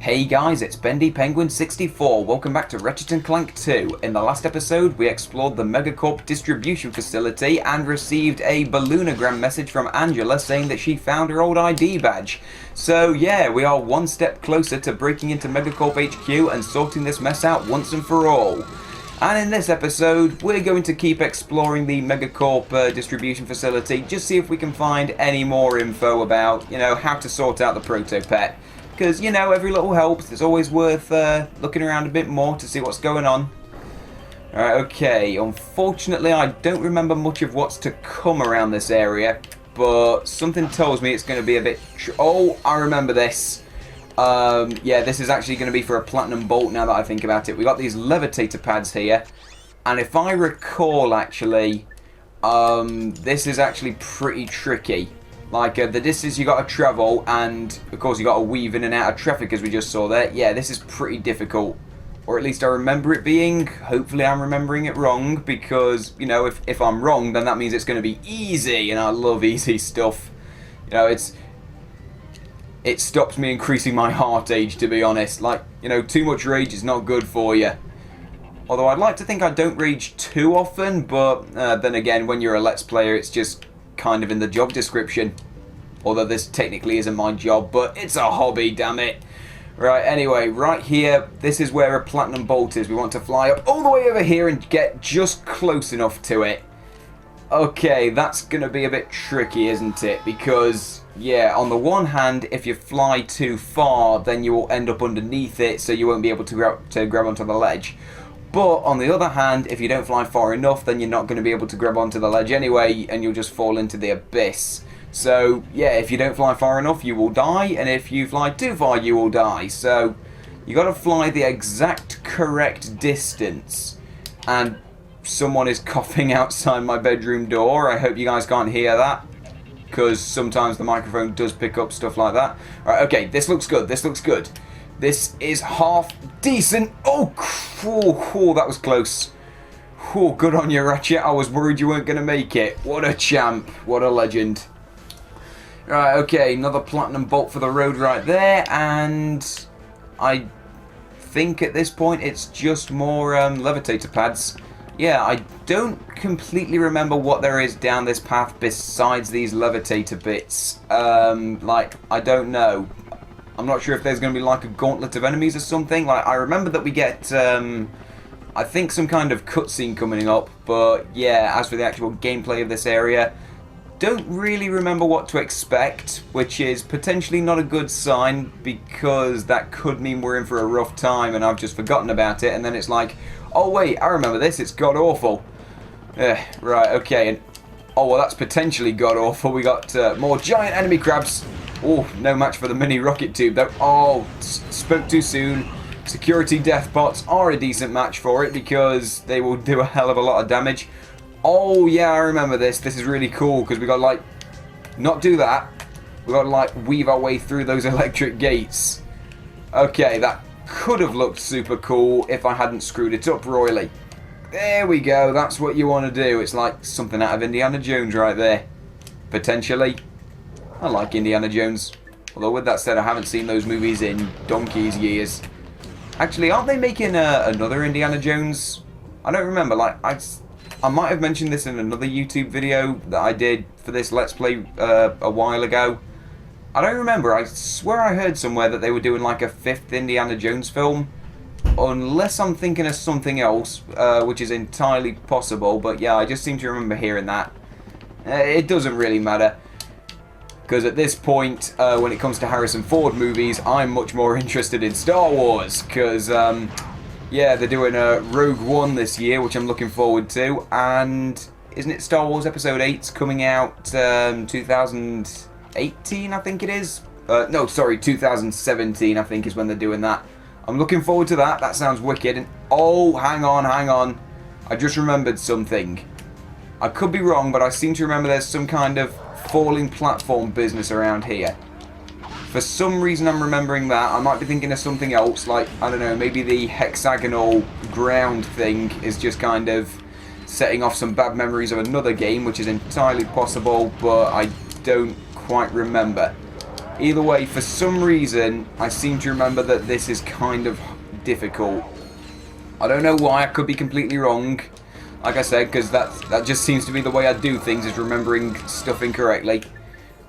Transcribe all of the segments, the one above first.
Hey guys, it's Bendy Penguin 64. Welcome back to Ratchet Clank 2. In the last episode, we explored the Megacorp distribution facility and received a balloonogram message from Angela saying that she found her old ID badge. So yeah, we are one step closer to breaking into Megacorp HQ and sorting this mess out once and for all. And in this episode, we're going to keep exploring the Megacorp distribution facility, just see if we can find any more info about, how to sort out the proto-pet. Because, every little helps. It's always worth looking around a bit more to see what's going on. Alright, okay. Unfortunately, I don't remember much of what's to come around this area. But something tells me it's going to be a bit... Oh, I remember this. Yeah, this is actually going to be for a platinum bolt now that I think about it. We got these levitator pads here. And if I recall, actually, this is actually pretty tricky. Like, the distance you got to travel, and, of course, you got to weave in and out of traffic, as we just saw there. Yeah, this is pretty difficult. Or at least I remember it being. Hopefully I'm remembering it wrong, because, if I'm wrong, then that means it's going to be easy, and I love easy stuff. It stops me increasing my heart age, to be honest. Like, too much rage is not good for you. Although I'd like to think I don't rage too often, but then again, when you're a Let's Player, it's just kind of in the job description. Although this technically isn't my job, but it's a hobby, damn it. Right, anyway, right here, this is where a platinum bolt is. We want to fly up all the way over here and get just close enough to it. Okay, that's going to be a bit tricky, isn't it? Because, yeah, on the one hand, if you fly too far, then you will end up underneath it, so you won't be able to grab onto the ledge. But, on the other hand, if you don't fly far enough, then you're not going to be able to grab onto the ledge anyway, and you'll just fall into the abyss. So, yeah, if you don't fly far enough, you will die, and if you fly too far, you will die. So, you got to fly the exact correct distance. And someone is coughing outside my bedroom door. I hope you guys can't hear that, because sometimes the microphone does pick up stuff like that. Alright, okay, this looks good, this looks good. This is half decent. Oh, that was close. Oh, good on you, Ratchet. I was worried you weren't going to make it. What a champ. What a legend. Right, okay, another platinum bolt for the road right there. And I think at this point it's just more levitator pads. Yeah, I don't completely remember what there is down this path besides these levitator bits. I don't know. I'm not sure if there's going to be like a gauntlet of enemies or something. Like, I remember that we get, I think, some kind of cutscene coming up. But yeah, as for the actual gameplay of this area, don't really remember what to expect, which is potentially not a good sign, because that could mean we're in for a rough time and I've just forgotten about it. And then it's like, oh wait, I remember this. It's god-awful. Right, okay. And oh, well, that's potentially god-awful. We got more giant enemy crabs. Oh, no match for the mini rocket tube, though. Oh, spoke too soon. Security death bots are a decent match for it because they will do a hell of a lot of damage. Oh, yeah, I remember this. This is really cool because we got to, like, not do that. We got to, like, weave our way through those electric gates. Okay, that could have looked super cool if I hadn't screwed it up royally. There we go. That's what you want to do. It's like something out of Indiana Jones right there. Potentially. I like Indiana Jones. Although with that said, I haven't seen those movies in donkey's years. Actually, aren't they making another Indiana Jones? I don't remember. Like, I might have mentioned this in another YouTube video that I did for this Let's Play a while ago. I don't remember. I swear I heard somewhere that they were doing like a 5th Indiana Jones film. Unless I'm thinking of something else, which is entirely possible. But yeah, I just seem to remember hearing that. It doesn't really matter. Because at this point, when it comes to Harrison Ford movies, I'm much more interested in Star Wars. Because, yeah, they're doing Rogue One this year, which I'm looking forward to. And isn't it Star Wars Episode 8's coming out 2018, I think it is? No, sorry, 2017, I think, is when they're doing that. I'm looking forward to that. That sounds wicked. And, oh, hang on. I just remembered something. I could be wrong, but I seem to remember there's some kind of falling platform business around here. For some reason I'm remembering that. I might be thinking of something else, like, I don't know, maybe the hexagonal ground thing is just kind of setting off some bad memories of another game, which is entirely possible, but I don't quite remember. Either way, for some reason, I seem to remember that this is kind of difficult. I don't know why, I could be completely wrong. Like I said, because that just seems to be the way I do things, is remembering stuff incorrectly.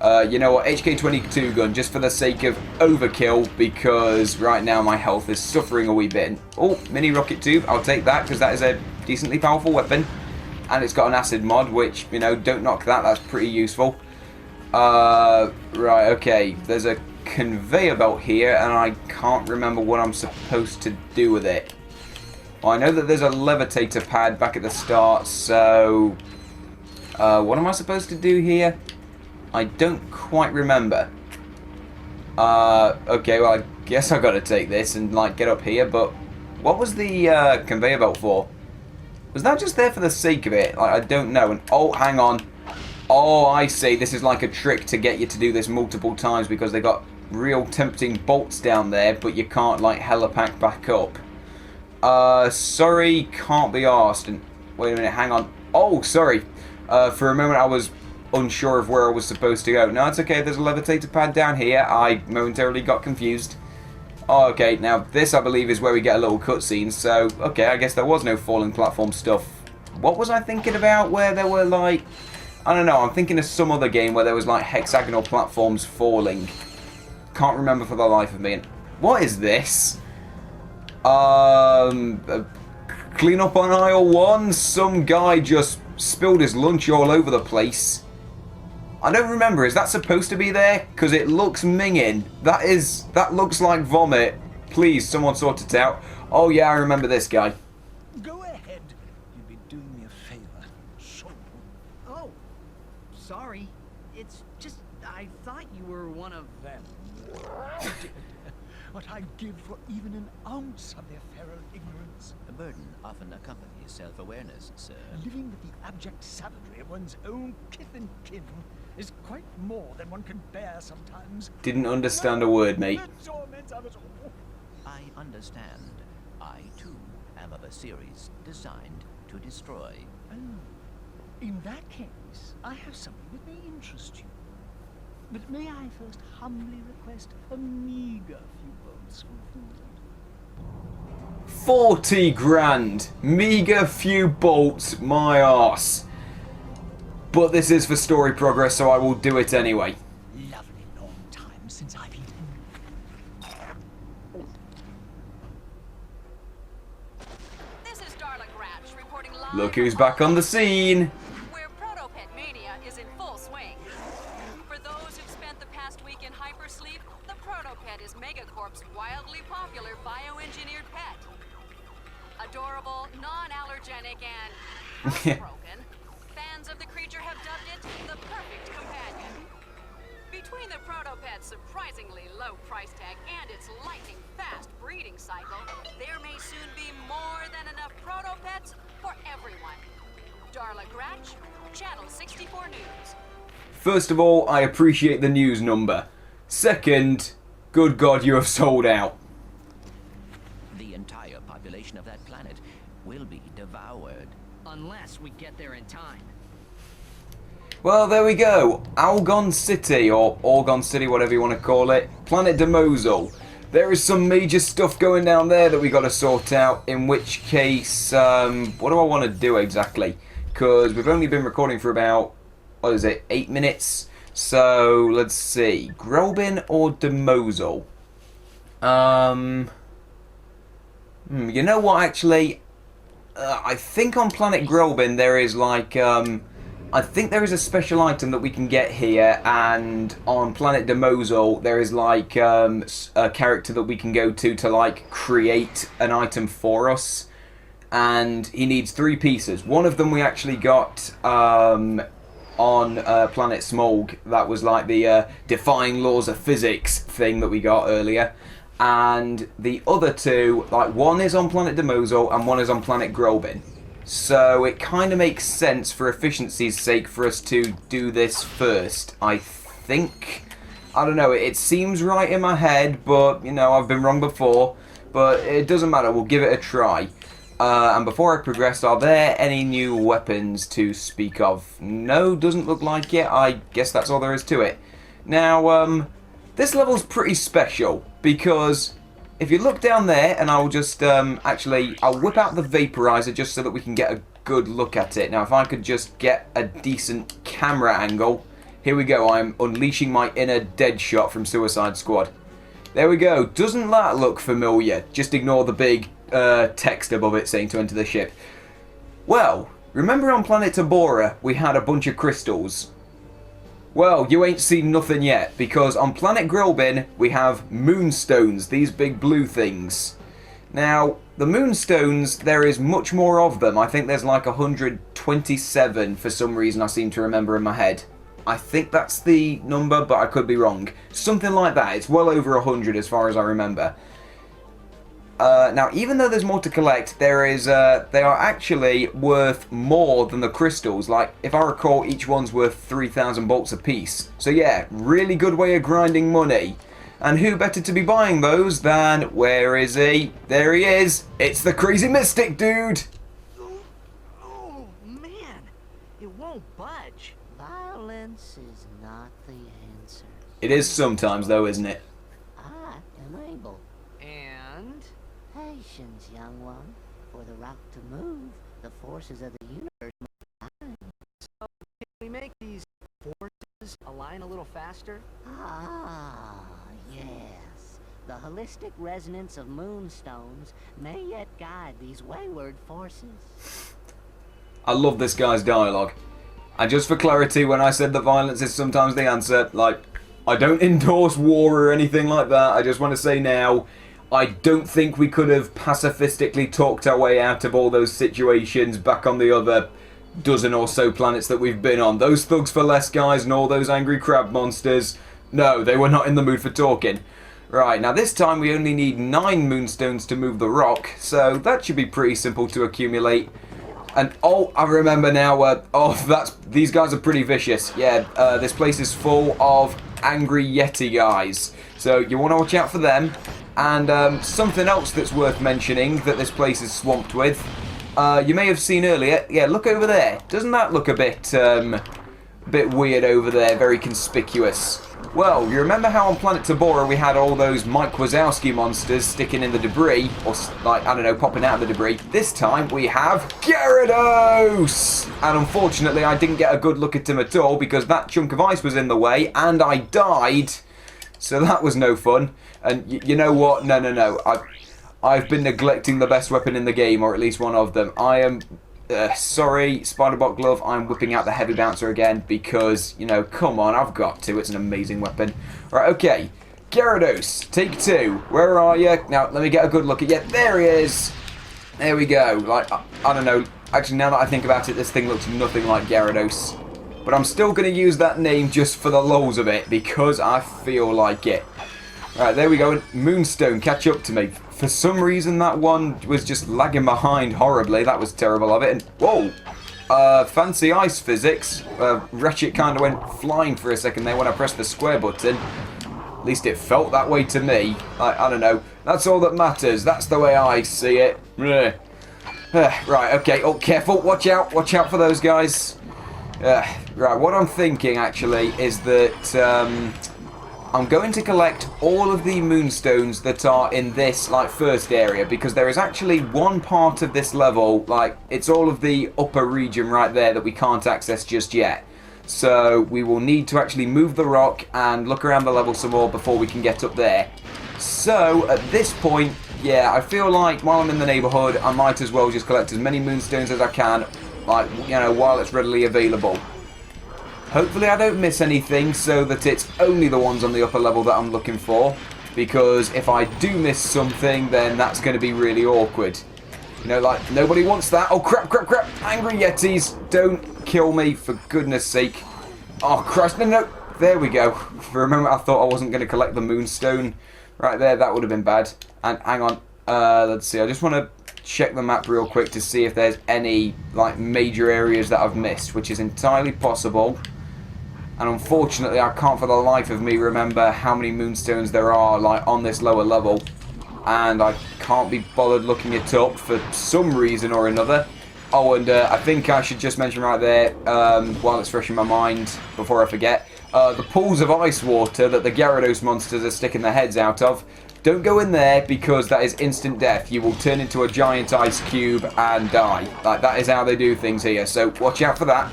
You know what, HK-22 gun, just for the sake of overkill, because right now my health is suffering a wee bit. Oh, mini rocket tube, I'll take that, because that is a decently powerful weapon. And it's got an acid mod, which, you know, don't knock that, that's pretty useful. Right, okay, there's a conveyor belt here, and I can't remember what I'm supposed to do with it. Well, I know that there's a levitator pad back at the start, so... what am I supposed to do here? I don't quite remember. Okay, well, I guess I gotta take this and, like, get up here, but... What was the, conveyor belt for? Was that just there for the sake of it? Like, I don't know. And, oh, hang on. Oh, I see. This is like a trick to get you to do this multiple times because they got real tempting bolts down there, but you can't, like, helipack back up. Sorry, can't be arsed. And, wait a minute, hang on. Oh, sorry. For a moment I was unsure of where I was supposed to go. No, it's okay. There's a levitator pad down here. I momentarily got confused. Oh, okay, now this I believe is where we get a little cutscene, so, okay, I guess there was no falling platform stuff. What was I thinking about where there were, like, I don't know, I'm thinking of some other game where there was, like, hexagonal platforms falling. Can't remember for the life of me. And what is this? Clean up on aisle 1? Some guy just spilled his lunch all over the place. I don't remember, is that supposed to be there? Because it looks minging. That looks like vomit. Please, someone sort it out. Oh yeah, I remember this guy. Go ahead. You'd be doing me a favor. So... Oh, sorry. It's just, I thought you were one of them. What I'd give for even an ounce of their feral ignorance. A burden often accompanies self-awareness, sir. Living with the abject savagery of one's own kith and kin is quite more than one can bear sometimes. Didn't understand a word, mate. The torment of it all. I understand. I, too, am of a series designed to destroy. Oh, in that case, I have something that may interest you. But may I first humbly request a meager few bolts fulfilled? 40 grand! Meager few bolts, my arse. But this is for story progress, so I will do it anyway. Lovely long time since I've eaten. This is Darla Gratch reporting live. Look who's back on the scene! Where Protopet Mania is in full swing. For those who've spent the past week in hypersleep, the Protopet is Megacorp's wildly popular bioengineered pet. Adorable, non-allergenic, and housebroken. Fans of the creature have dubbed it the perfect companion. Between the Protopet's surprisingly low price tag and its lightning-fast breeding cycle, there may soon be more than enough Protopets for everyone. Darla Gratch, Channel 64 News. First of all, I appreciate the news number. Second, good God, you have sold out. The entire population of that planet will be devoured. unless we get there in time. Well, there we go. Algon City, or Orgon City, whatever you want to call it. Planet Demozol. There is some major stuff going down there that we got to sort out, in which case, what do I want to do exactly? Because we've only been recording for about, what is it, 8 minutes? So, let's see. Grobin or Demozol? You know what, actually? I think on Planet Grobin there is like, I think there is a special item that we can get here, and on Planet Demozol there is like a character that we can go to like create an item for us, and he needs 3 pieces. One of them we actually got on Planet Smog. That was like the defying laws of physics thing that we got earlier. And the other 2, like one is on Planet Demozol and one is on Planet Grobin. So it kind of makes sense for efficiency's sake for us to do this first, I think. I don't know, it seems right in my head, but, you know, I've been wrong before. But it doesn't matter, we'll give it a try. And before I progress, are there any new weapons to speak of? No, doesn't look like it. I guess that's all there is to it. Now, This level's pretty special because if you look down there, and I'll just I'll whip out the vaporizer just so that we can get a good look at it. Now, if I could just get a decent camera angle. Here we go. I'm unleashing my inner Deadshot from Suicide Squad. There we go. Doesn't that look familiar? Just ignore the big text above it saying to enter the ship. Well, remember on planet Tabora we had a bunch of crystals? Well, you ain't seen nothing yet, because on planet Grillbin we have moonstones, these big blue things. Now, the moonstones, there is much more of them. I think there's like 127 for some reason I seem to remember in my head. I think that's the number, but I could be wrong. Something like that. It's well over 100 as far as I remember. Now, even though there's more to collect, they are actually worth more than the crystals. Like, if I recall, each one's worth 3,000 bolts apiece. So yeah, really good way of grinding money. And who better to be buying those than, where is he? There he is. It's the Crazy Mystic dude. Oh, man. It won't budge. Violence is not the answer. It is sometimes though, isn't it? I am able. And? Patience, young one. For the rock to move, the forces of the universe must align. So, can we make these forces align a little faster? Ah, yes. The holistic resonance of moonstones may yet guide these wayward forces. I love this guy's dialogue. And just for clarity, when I said that violence is sometimes the answer, like, I don't endorse war or anything like that. I just want to say now, I don't think we could have pacifistically talked our way out of all those situations back on the other dozen or so planets that we've been on. Those thugs for less guys and all those angry crab monsters, no, they were not in the mood for talking. Right, now this time we only need 9 moonstones to move the rock, so that should be pretty simple to accumulate. And oh, I remember now, these guys are pretty vicious. Yeah, this place is full of angry Yeti guys, so you want to watch out for them. And something else that's worth mentioning that this place is swamped with, you may have seen earlier, yeah, look over there. Doesn't that look a bit weird over there, very conspicuous? Well, you remember how on planet Tabora we had all those Mike Wazowski monsters sticking in the debris, or like, I don't know, popping out of the debris? This time we have Gyarados! And unfortunately I didn't get a good look at him at all because that chunk of ice was in the way and I died. So that was no fun. And you know what? No. I've been neglecting the best weapon in the game, or at least one of them. I am... sorry, Spiderbot Glove, I'm whipping out the Heavy Bouncer again because, you know, come on, I've got to. It's an amazing weapon. Right, okay. Gyarados, take 2. Where are you? Now, let me get a good look at you. There he is. There we go. Like, I don't know. Actually, now that I think about it, this thing looks nothing like Gyarados. But I'm still going to use that name just for the lols of it because I feel like it. Right, there we go. Moonstone, catch up to me. For some reason, that one was just lagging behind horribly. That was terrible of it. And whoa! Fancy ice physics. Ratchet kind of went flying for a second there when I pressed the square button. At least it felt that way to me. I don't know. That's all that matters. That's the way I see it. Right, okay. Oh, careful. Watch out. Watch out for those guys. Right, what I'm thinking, actually, is that... I'm going to collect all of the moonstones that are in this, like, first area, because there is actually one part of this level, like, it's all of the upper region right there that we can't access just yet. So we will need to actually move the rock and look around the level some more before we can get up there. So, at this point, yeah, I feel like while I'm in the neighbourhood, I might as well just collect as many moonstones as I can, like, you know, while it's readily available. Hopefully I don't miss anything so that it's only the ones on the upper level that I'm looking for, because if I do miss something, then that's going to be really awkward. You know, like, nobody wants that. Oh, crap. Angry Yetis, don't kill me, for goodness sake. Oh, Christ, no. There we go. For a moment I thought I wasn't going to collect the moonstone. Right there, that would have been bad. And hang on, let's see, I just want to check the map real quick to see if there's any, like, major areas that I've missed, which is entirely possible. And unfortunately, I can't for the life of me remember how many moonstones there are, like, on this lower level. And I can't be bothered looking it up for some reason or another. Oh, and I think I should just mention right there, while it's fresh in my mind, before I forget, the pools of ice water that the Gyarados monsters are sticking their heads out of. Don't go in there because that is instant death. You will turn into a giant ice cube and die. Like, that is how they do things here, so watch out for that.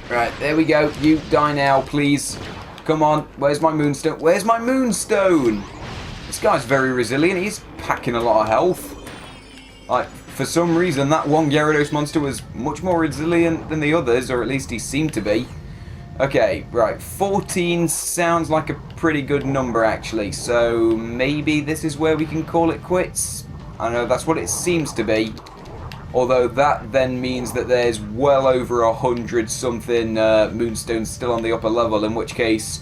Right, there we go. You die now, please. Come on, where's my Moonstone? Where's my Moonstone? This guy's very resilient. He's packing a lot of health. Like, for some reason, that one Gyarados monster was much more resilient than the others, or at least he seemed to be. Okay, right, 14 sounds like a pretty good number, actually, so maybe this is where we can call it quits? I know, that's what it seems to be. Although that then means that there's well over 100-something Moonstones still on the upper level, in which case,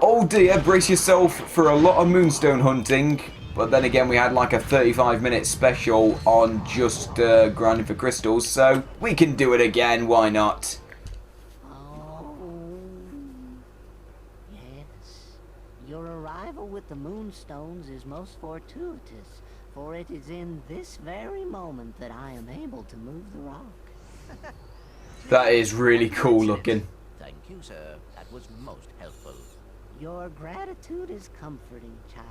oh dear, brace yourself for a lot of Moonstone hunting. But then again, we had like a 35-minute special on just grinding for crystals, so we can do it again, why not? Your arrival with the Moonstones is most fortuitous, for it is in this very moment that I am able to move the rock. That is really cool looking. Thank you, sir. That was most helpful. Your gratitude is comforting, child.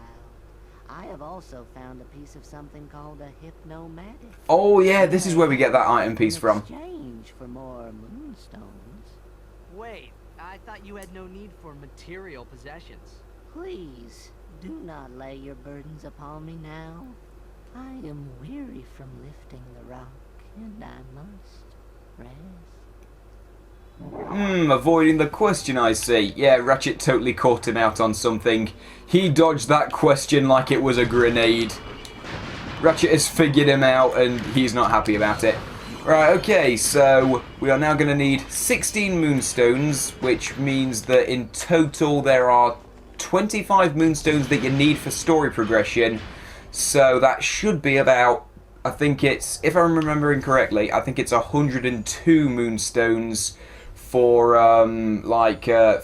I have also found a piece of something called a hypnomatic. Oh yeah, this is where we get that item piece from. In exchange for more Moonstones. Wait, I thought you had no need for material possessions. Please, do not lay your burdens upon me now. I am weary from lifting the rock, and I must rest. Avoiding the question, I see. Yeah, Ratchet totally caught him out on something. He dodged that question like it was a grenade. Ratchet has figured him out, and he's not happy about it. Right, okay, so we are now going to need 16 Moonstones, which means that in total there are 25 Moonstones that you need for story progression. So that should be about, I think it's, if I'm remembering correctly, I think it's 102 Moonstones for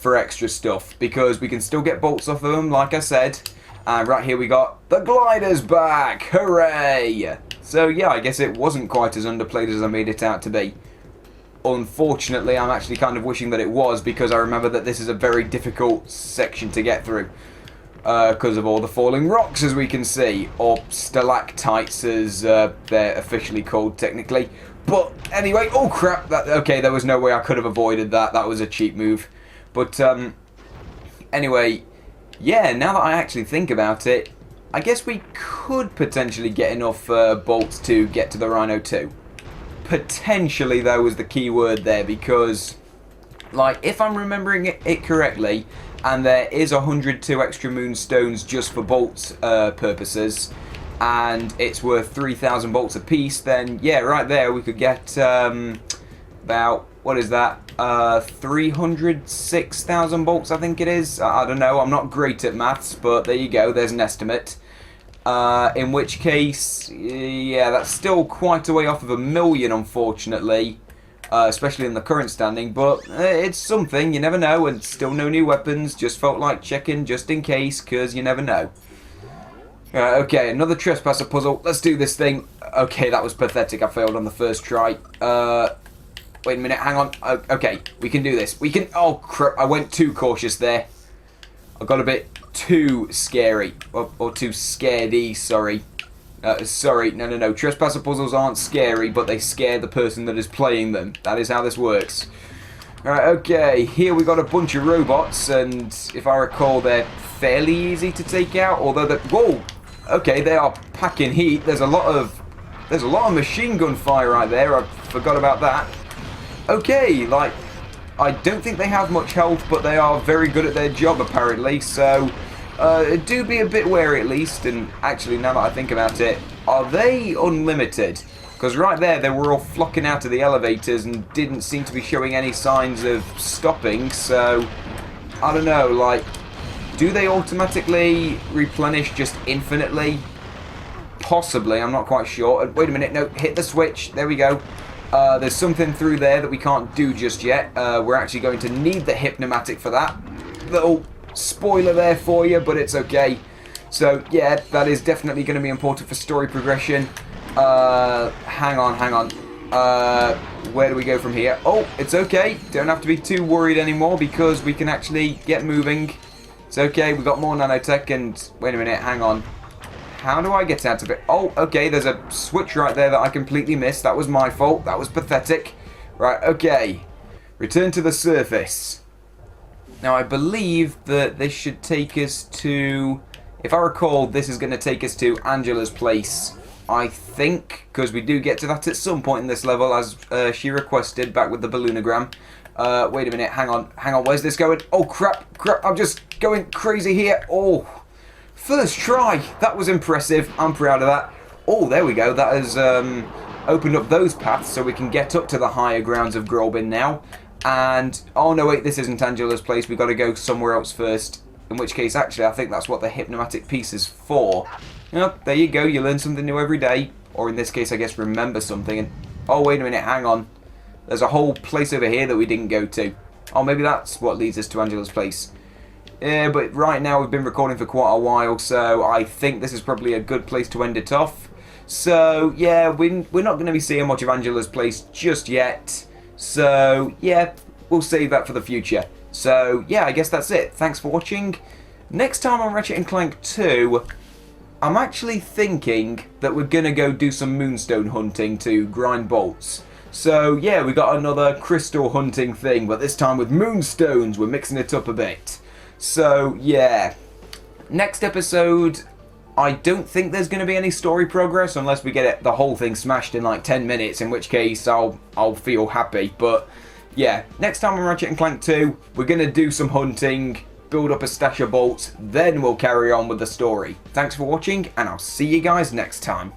for extra stuff, because we can still get bolts off of them, like I said. And right here we got the gliders back, hooray! So yeah, I guess it wasn't quite as underplayed as I made it out to be. Unfortunately, I'm actually kind of wishing that it was, because I remember that this is a very difficult section to get through. Because of all the falling rocks, as we can see. Or stalactites, as they're officially called, technically. But anyway, oh crap, okay, there was no way I could have avoided that. That was a cheap move. But anyway, yeah, now that I actually think about it, I guess we could potentially get enough bolts to get to the Rhino 2. Potentially, though, was the key word there, because, like, if I'm remembering it correctly, and there is 102 extra Moonstones just for bolts purposes, and it's worth 3,000 bolts apiece, then, yeah, right there, we could get about, what is that, 306,000 bolts, I think it is. I don't know, I'm not great at maths, but there you go, there's an estimate. In which case, yeah, that's still quite a way off of 1 million, unfortunately, especially in the current standing, but it's something, you never know, and still no new weapons, just felt like checking just in case, because you never know. Okay, another trespasser puzzle, let's do this thing. Okay, that was pathetic, I failed on the first try. Wait a minute, hang on, okay, we can do this, we can, oh crap, I went too cautious there. I got a bit too scary, or too scaredy, sorry. Sorry, no, trespasser puzzles aren't scary, but they scare the person that is playing them. That is how this works. Alright, okay, here we got a bunch of robots, and if I recall, they're fairly easy to take out, although they're, whoa, okay, they are packing heat. There's a lot of machine gun fire right there, I forgot about that. Okay, like, I don't think they have much health, but they are very good at their job, apparently, so do be a bit wary at least. And actually, now that I think about it, are they unlimited? Because right there, they were all flocking out of the elevators and didn't seem to be showing any signs of stopping, so I don't know, like, do they automatically replenish just infinitely? Possibly, I'm not quite sure. Wait a minute, no, hit the switch, there we go. There's something through there that we can't do just yet. We're actually going to need the Hypnomatic for that. Little spoiler there for you, but it's okay. So, yeah, that is definitely going to be important for story progression. Hang on. Where do we go from here? Oh, it's okay. Don't have to be too worried anymore because we can actually get moving. It's okay. We've got more nanotech and... Wait a minute. Hang on. How do I get out of it? Oh, okay. There's a switch right there that I completely missed. That was my fault. That was pathetic. Right, okay. Return to the surface. Now, I believe that this should take us to... If I recall, this is going to take us to Angela's place. I think, because we do get to that at some point in this level, as she requested, back with the balloonogram. Wait a minute, hang on, where's this going? Oh, crap, I'm just going crazy here. Oh, first try, that was impressive, I'm proud of that. Oh, there we go, that has opened up those paths so we can get up to the higher grounds of Grobin now. And, oh no, wait, this isn't Angela's place, we've got to go somewhere else first. In which case, actually, I think that's what the hypnomatic piece is for. Oh, there you go, you learn something new every day. Or in this case, I guess, remember something. And oh, wait a minute, hang on. There's a whole place over here that we didn't go to. Oh, maybe that's what leads us to Angela's place. Yeah, but right now we've been recording for quite a while, so I think this is probably a good place to end it off. So, yeah, we're not going to be seeing much of Angela's place just yet. So, yeah, we'll save that for the future. So, yeah, I guess that's it. Thanks for watching. Next time on Ratchet & Clank 2, I'm actually thinking that we're going to go do some moonstone hunting to grind bolts. So, yeah, we got another crystal hunting thing, but this time with moonstones. We're mixing it up a bit. So, yeah. Next episode, I don't think there's going to be any story progress unless we get the whole thing smashed in like 10 minutes, in which case I'll feel happy. But yeah, next time on Ratchet & Clank 2, we're going to do some hunting, build up a stash of bolts, then we'll carry on with the story. Thanks for watching, and I'll see you guys next time.